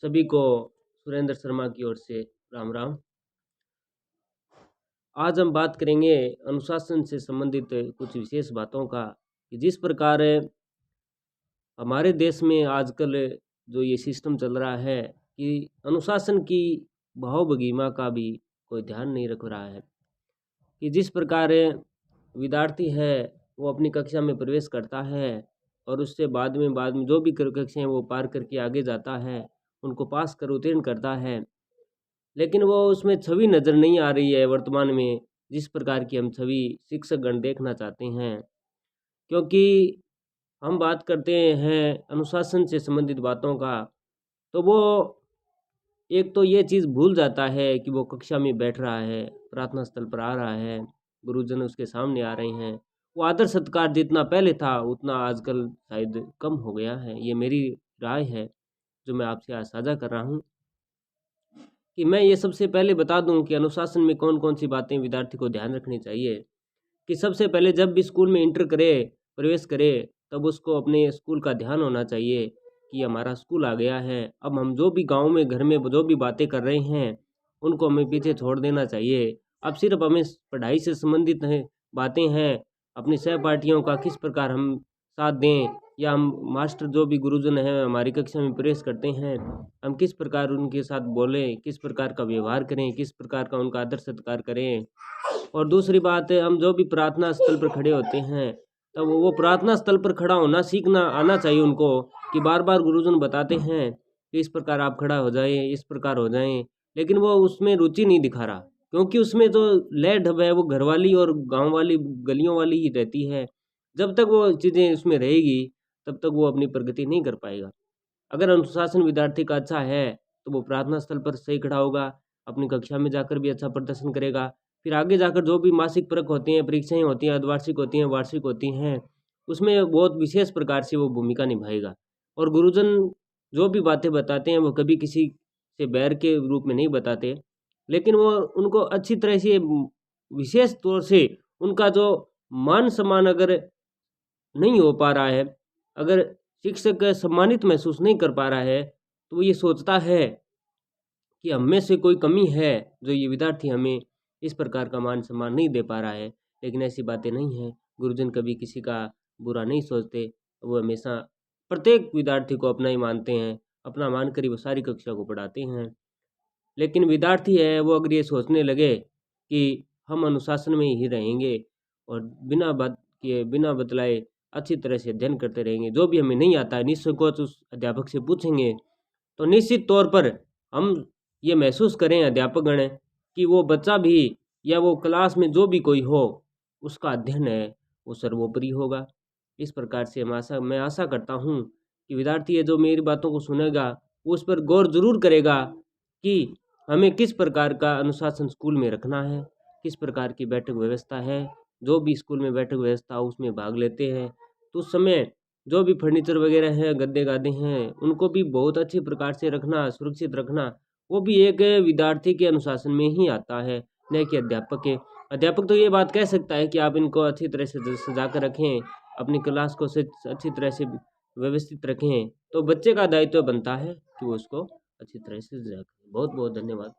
सभी को सुरेंद्र शर्मा की ओर से राम राम। आज हम बात करेंगे अनुशासन से संबंधित कुछ विशेष बातों का कि जिस प्रकार हमारे देश में आजकल जो ये सिस्टम चल रहा है कि अनुशासन की भाव-भंगिमा का भी कोई ध्यान नहीं रख रहा है कि जिस प्रकार विद्यार्थी है वो अपनी कक्षा में प्रवेश करता है और उससे बाद में जो भी कक्षाएं वो पार करके आगे जाता है, उनको पास कर उत्तीर्ण करता है, लेकिन वो उसमें छवि नज़र नहीं आ रही है वर्तमान में, जिस प्रकार की हम छवि शिक्षकगण देखना चाहते हैं। क्योंकि हम बात करते हैं अनुशासन से संबंधित बातों का, तो वो एक तो ये चीज़ भूल जाता है कि वो कक्षा में बैठ रहा है, प्रार्थना स्थल पर आ रहा है, गुरुजन उसके सामने आ रहे हैं। वो आदर सत्कार जितना पहले था उतना आजकल शायद कम हो गया है। ये मेरी राय है जो मैं आपसे आज साझा कर रहा हूँ। कि मैं ये सबसे पहले बता दूं कि अनुशासन में कौन-कौन सी बातें विद्यार्थी को ध्यान रखनी चाहिए। कि सबसे पहले जब भी स्कूल में एंटर करे, प्रवेश करे, तब उसको अपने स्कूल का ध्यान होना चाहिए कि हमारा स्कूल आ गया है। अब हम जो भी गाँव में, घर में जो भी बातें कर रहे हैं, उनको हमें पीछे छोड़ देना चाहिए। अब सिर्फ हमें पढ़ाई से संबंधित बातें हैं, अपनी सहपाठियों का किस प्रकार हम साथ दें, या हम मास्टर जो भी गुरुजन हैं हमारी कक्षा में प्रवेश करते हैं, हम किस प्रकार उनके साथ बोलें, किस प्रकार का व्यवहार करें, किस प्रकार का उनका आदर सत्कार करें। और दूसरी बात है, हम जो भी प्रार्थना स्थल पर खड़े होते हैं, तब वो प्रार्थना स्थल पर खड़ा होना सीखना आना चाहिए उनको, कि बार बार गुरुजन बताते हैं कि इस प्रकार आप खड़ा हो जाएं, इस प्रकार हो जाएं, लेकिन वो उसमें रुचि नहीं दिखा रहा, क्योंकि उसमें जो लय ढब है वो घर वाली और गांव वाली गलियों वाली ही रहती है। जब तक वो चीज़ें उसमें रहेगी तब तक वो अपनी प्रगति नहीं कर पाएगा। अगर अनुशासन विद्यार्थी का अच्छा है तो वो प्रार्थना स्थल पर सही खड़ा होगा, अपनी कक्षा में जाकर भी अच्छा प्रदर्शन करेगा। फिर आगे जाकर जो भी मासिक परख होती हैं, परीक्षाएं होती हैं, अर्धवार्षिक होती हैं, वार्षिक होती हैं, उसमें बहुत विशेष प्रकार से वो भूमिका निभाएगा। और गुरुजन जो भी बातें बताते हैं वो कभी किसी से बैर के रूप में नहीं बताते, लेकिन वो उनको अच्छी तरह से विशेष तौर से उनका जो मान सम्मान अगर नहीं हो पा रहा है, अगर शिक्षक सम्मानित महसूस नहीं कर पा रहा है, तो वो ये सोचता है कि हम में से कोई कमी है, जो ये विद्यार्थी हमें इस प्रकार का मान सम्मान नहीं दे पा रहा है। लेकिन ऐसी बातें नहीं हैं, गुरुजन कभी किसी का बुरा नहीं सोचते, वो हमेशा प्रत्येक विद्यार्थी को अपना ही मानते हैं, अपना मानकर ही वो सारी कक्षा को पढ़ाते हैं। लेकिन विद्यार्थी है वो अगर ये सोचने लगे कि हम अनुशासन में ही रहेंगे और बिना बात किए, बिना बतलाए अच्छी तरह से अध्ययन करते रहेंगे, जो भी हमें नहीं आता है निसंकोच उस अध्यापक से पूछेंगे, तो निश्चित तौर पर हम ये महसूस करें अध्यापकगण कि वो बच्चा भी या वो क्लास में जो भी कोई हो, उसका अध्ययन है वो सर्वोपरि होगा। इस प्रकार से मैं आशा करता हूँ कि विद्यार्थी है जो मेरी बातों को सुनेगा, वो उस पर गौर ज़रूर करेगा कि हमें किस प्रकार का अनुशासन स्कूल में रखना है, किस प्रकार की बैठक व्यवस्था है। जो भी स्कूल में बैठक व्यवस्था हो उसमें भाग लेते हैं, तो उस समय जो भी फर्नीचर वगैरह हैं, गद्दे-गादे हैं, उनको भी बहुत अच्छी प्रकार से रखना, सुरक्षित रखना, वो भी एक विद्यार्थी के अनुशासन में ही आता है, न कि अध्यापक के। अध्यापक तो ये बात कह सकता है कि आप इनको अच्छी तरह से सजा कर रखें, अपनी क्लास को अच्छी तरह से व्यवस्थित रखें, तो बच्चे का दायित्व बनता है कि वो उसको अच्छी तरह से सजा करें। बहुत बहुत धन्यवाद।